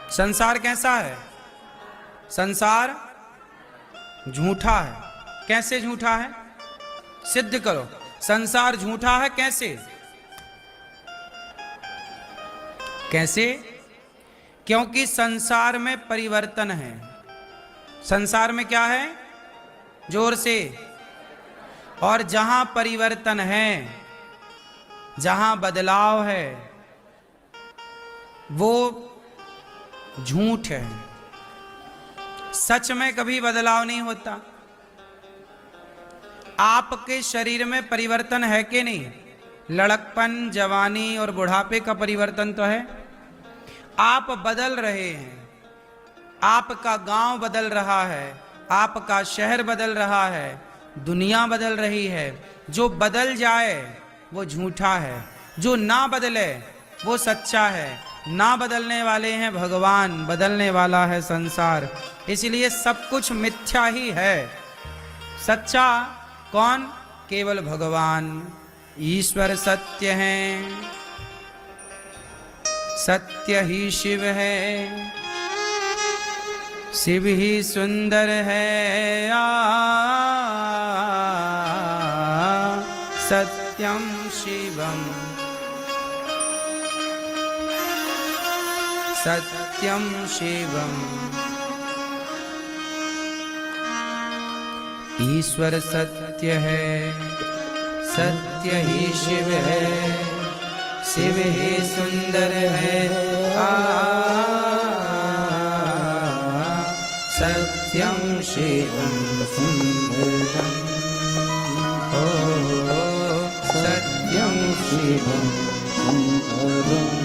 संसार कैसा है? संसार झूठा है। कैसे झूठा है? सिद्ध करो। संसार झूठा है कैसे? कैसे? क्योंकि संसार में परिवर्तन है। संसार में क्या है? जोर से। और जहां परिवर्तन है, जहां बदलाव है, वो झूठ है। सच में कभी बदलाव नहीं होता। आपके शरीर में परिवर्तन है कि नहीं? लड़कपन, जवानी और बुढ़ापे का परिवर्तन तो है। आप बदल रहे हैं। आपका गांव बदल रहा है, आपका शहर बदल रहा है, दुनिया बदल रही है। जो बदल जाए वो झूठा है, जो ना बदले वो सच्चा है। ना बदलने वाले हैं भगवान, बदलने वाला है संसार। इसलिए सब कुछ मिथ्या ही है। सच्चा कौन? केवल भगवान। ईश्वर सत्य है, सत्य ही शिव है, शिव ही सुंदर है। सत्यम शिवम, सत्यम शिवम। ईश्वर सत्य है, सत्य ही शिव है, शिव ही सुंदर है। सत्यम शिवम सुंदरम। सत्यम शिवम सुंदरम।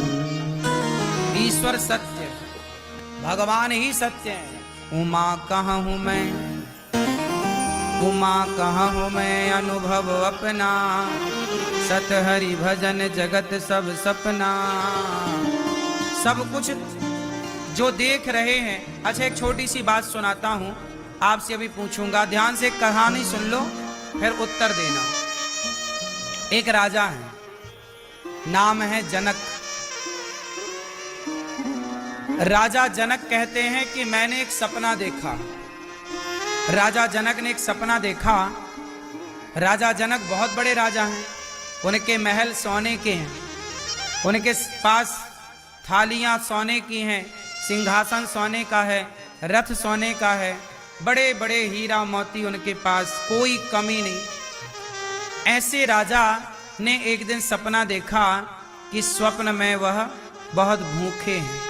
ईश्वर सत्य, भगवान ही सत्य है। उमा कहाँ हूँ मैं, उमा कहाँ हूँ मैं, अनुभव अपना। सत हरि भजन जगत सब सपना। सब कुछ जो देख रहे हैं। अच्छा, एक छोटी सी बात सुनाता हूँ, आपसे अभी पूछूंगा, ध्यान से कहानी सुन लो फिर उत्तर देना। एक राजा है, नाम है जनक। राजा जनक कहते हैं कि मैंने एक सपना देखा। राजा जनक ने एक सपना देखा। राजा जनक बहुत बड़े राजा हैं, उनके महल सोने के हैं, उनके पास थालियां सोने की हैं, सिंहासन सोने का है, रथ सोने का है, बड़े बड़े हीरा मोती उनके पास, कोई कमी नहीं। ऐसे राजा ने एक दिन सपना देखा कि स्वप्न में वह बहुत भूखे हैं।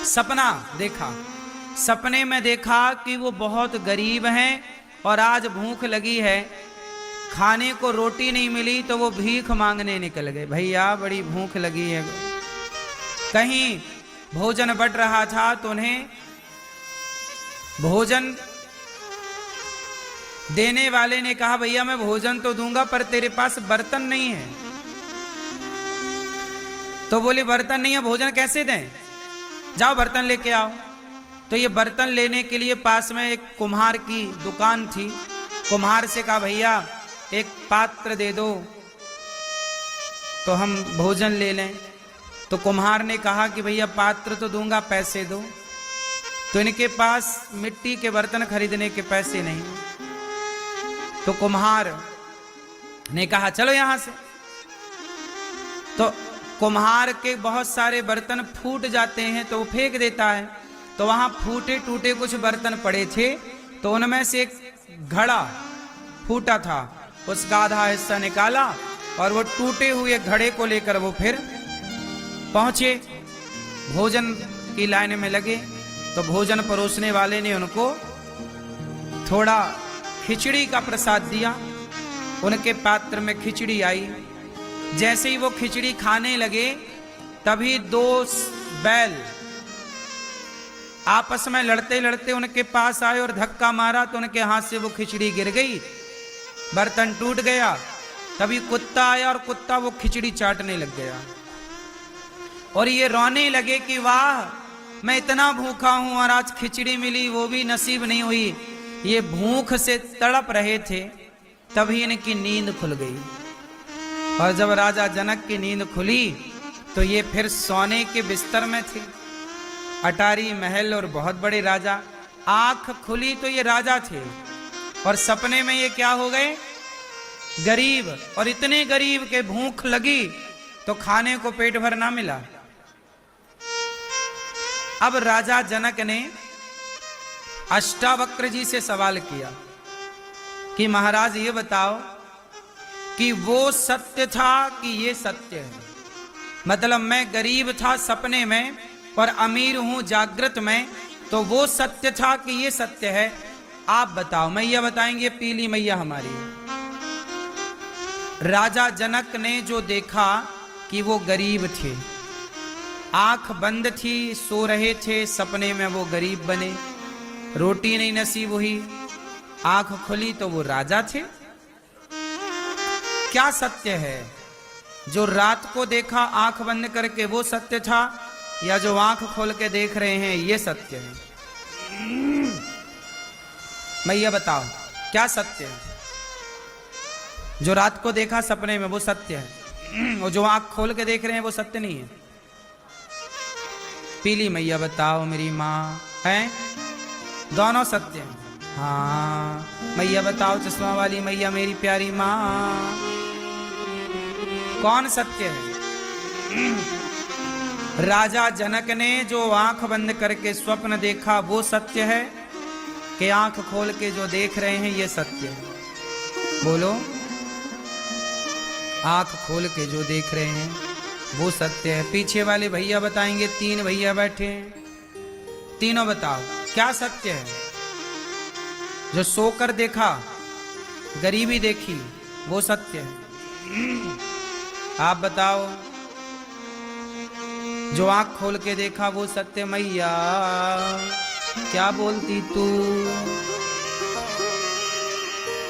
सपना देखा, सपने में देखा कि वो बहुत गरीब हैं और आज भूख लगी है, खाने को रोटी नहीं मिली तो वो भीख मांगने निकल गए। भैया बड़ी भूख लगी है। कहीं भोजन बट रहा था तो उन्हें भोजन देने वाले ने कहा, भैया मैं भोजन तो दूंगा पर तेरे पास बर्तन नहीं है। तो बोले बर्तन नहीं है, भोजन कैसे दें? जाओ बर्तन लेके आओ। तो ये बर्तन लेने के लिए पास में एक कुम्हार की दुकान थी। कुम्हार से कहा, भैया एक पात्र दे दो तो हम भोजन ले लें। तो कुम्हार ने कहा कि भैया पात्र तो दूंगा, पैसे दो। तो इनके पास मिट्टी के बर्तन खरीदने के पैसे नहीं। तो कुम्हार ने कहा चलो यहां से। तो कुम्हार के बहुत सारे बर्तन फूट जाते हैं तो वो फेंक देता है। तो वहां फूटे टूटे कुछ बर्तन पड़े थे, तो उनमें से एक घड़ा फूटा था, उसका आधा हिस्सा निकाला और वो टूटे हुए घड़े को लेकर वो फिर पहुंचे, भोजन की लाइन में लगे। तो भोजन परोसने वाले ने उनको थोड़ा खिचड़ी का प्रसाद दिया। उनके पात्र में खिचड़ी आई। जैसे ही वो खिचड़ी खाने लगे तभी दो बैल आपस में लड़ते लड़ते उनके पास आए और धक्का मारा तो उनके हाथ से वो खिचड़ी गिर गई, बर्तन टूट गया। तभी कुत्ता आया और कुत्ता वो खिचड़ी चाटने लग गया। और ये रोने लगे कि वाह, मैं इतना भूखा हूं और आज खिचड़ी मिली, वो भी नसीब नहीं हुई। ये भूख से तड़प रहे थे, तभी इनकी नींद खुल गई। और जब राजा जनक की नींद खुली तो ये फिर सोने के बिस्तर में थे, अटारी महल और बहुत बड़े राजा। आंख खुली तो ये राजा थे और सपने में ये क्या हो गए, गरीब। और इतने गरीब के भूख लगी तो खाने को पेट भर ना मिला। अब राजा जनक ने अष्टावक्र जी से सवाल किया कि महाराज ये बताओ कि वो सत्य था कि ये सत्य है। मतलब मैं गरीब था सपने में और अमीर हूं जागृत में, तो वो सत्य था कि ये सत्य है, आप बताओ। मैया बताएंगे, पीली मैया हमारी। राजा जनक ने जो देखा कि वो गरीब थे, आंख बंद थी, सो रहे थे, सपने में वो गरीब बने, रोटी नहीं नसीब हुई, आंख खुली तो वो राजा थे। क्या सत्य है, जो रात को देखा आंख बंद करके वो सत्य था, या जो आंख खोल के देख रहे हैं ये सत्य है? मैया बताओ क्या सत्य है? जो रात को देखा सपने में वो सत्य है, और जो आंख खोल के देख रहे हैं वो सत्य नहीं है। पीली मैया बताओ मेरी माँ, है दोनों सत्य हैं। हाँ मैया बताओ चश्मा वाली मैया मेरी प्यारी माँ, कौन सत्य है? राजा जनक ने जो आंख बंद करके स्वप्न देखा वो सत्य है कि आंख खोल के जो देख रहे हैं ये सत्य है? बोलो। आंख खोल के जो देख रहे हैं वो सत्य है। पीछे वाले भैया बताएंगे, 3 भैया बैठे हैं, तीनों बताओ क्या सत्य है? जो सोकर देखा, गरीबी देखी, वो सत्य है? आप बताओ। जो आंख खोल के देखा वो सत्य। मैया क्या बोलती तू,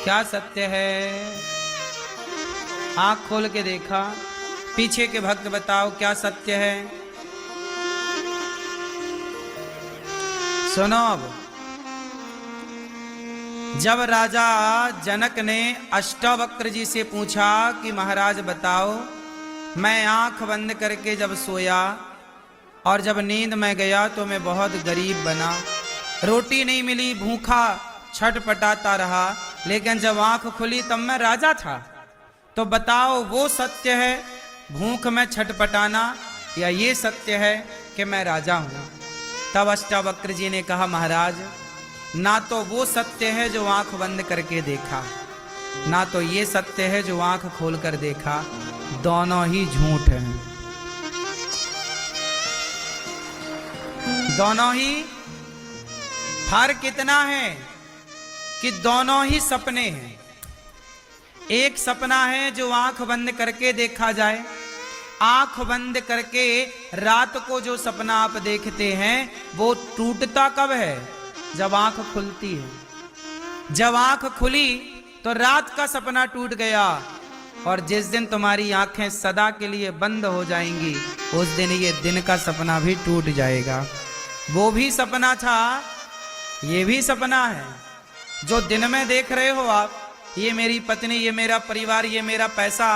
क्या सत्य है? आंख खोल के देखा। पीछे के भक्त बताओ क्या सत्य है? सुनो। अब जब राजा जनक ने अष्टावक्र जी से पूछा कि महाराज बताओ, मैं आंख बंद करके जब सोया और जब नींद में गया तो मैं बहुत गरीब बना, रोटी नहीं मिली, भूखा छटपटाता रहा, लेकिन जब आंख खुली तब मैं राजा था। तो बताओ वो सत्य है भूख में छटपटाना, या ये सत्य है कि मैं राजा हूं? तब अष्टावक्र जी ने कहा महाराज, ना तो वो सत्य है जो आंख बंद करके देखा, ना तो ये सत्य है जो आंख खोलकर देखा, दोनों ही झूठ हैं। दोनों ही। फर्क इतना है कि दोनों ही सपने हैं। एक सपना है जो आंख बंद करके देखा जाए। आंख बंद करके रात को जो सपना आप देखते हैं वो टूटता कब है? जब आंख खुलती है। जब आंख खुली तो रात का सपना टूट गया, और जिस दिन तुम्हारी आंखें सदा के लिए बंद हो जाएंगी उस दिन ये दिन का सपना भी टूट जाएगा। वो भी सपना था, ये भी सपना है। जो दिन में देख रहे हो आप, ये मेरी पत्नी, ये मेरा परिवार, ये मेरा पैसा,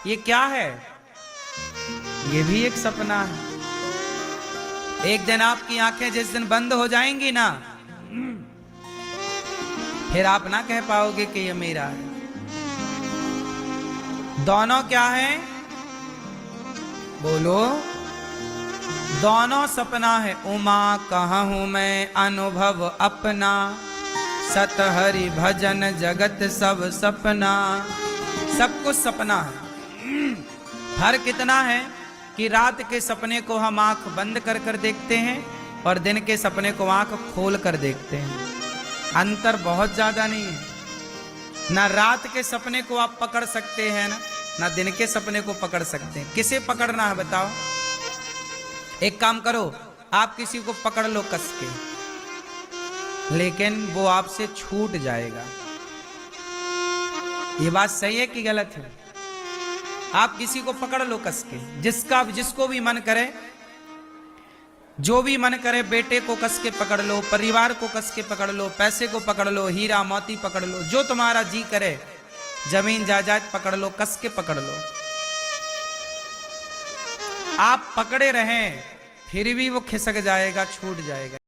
ये क्या है? ये भी एक सपना है। एक दिन आपकी आंखें जिस दिन बंद हो जाएंगी ना, फिर आप ना कह पाओगे कि ये मेरा है। दोनों क्या है? बोलो। दोनों सपना है। उमा कहाँ हूं मैं अनुभव अपना, सत हरि भजन जगत सब सपना। सब कुछ सपना है। फर्क इतना है कि रात के सपने को हम आंख बंद कर कर देखते हैं और दिन के सपने को आंख खोल कर देखते हैं। अंतर बहुत ज्यादा नहीं है। ना रात के सपने को आप पकड़ सकते हैं ना दिन के सपने को पकड़ सकते हैं। किसे पकड़ना है बताओ? एक काम करो, आप किसी को पकड़ लो कस के, लेकिन वो आपसे छूट जाएगा। ये बात सही है कि गलत है? आप किसी को पकड़ लो कस के, जिसको भी मन करे, जो भी मन करे, बेटे को कस के पकड़ लो, परिवार को कस के पकड़ लो, पैसे को पकड़ लो, हीरा मोती पकड़ लो, जो तुम्हारा जी करे, जमीन जायदाद पकड़ लो, कस के पकड़ लो। आप पकड़े रहें फिर भी वो खिसक जाएगा, छूट जाएगा।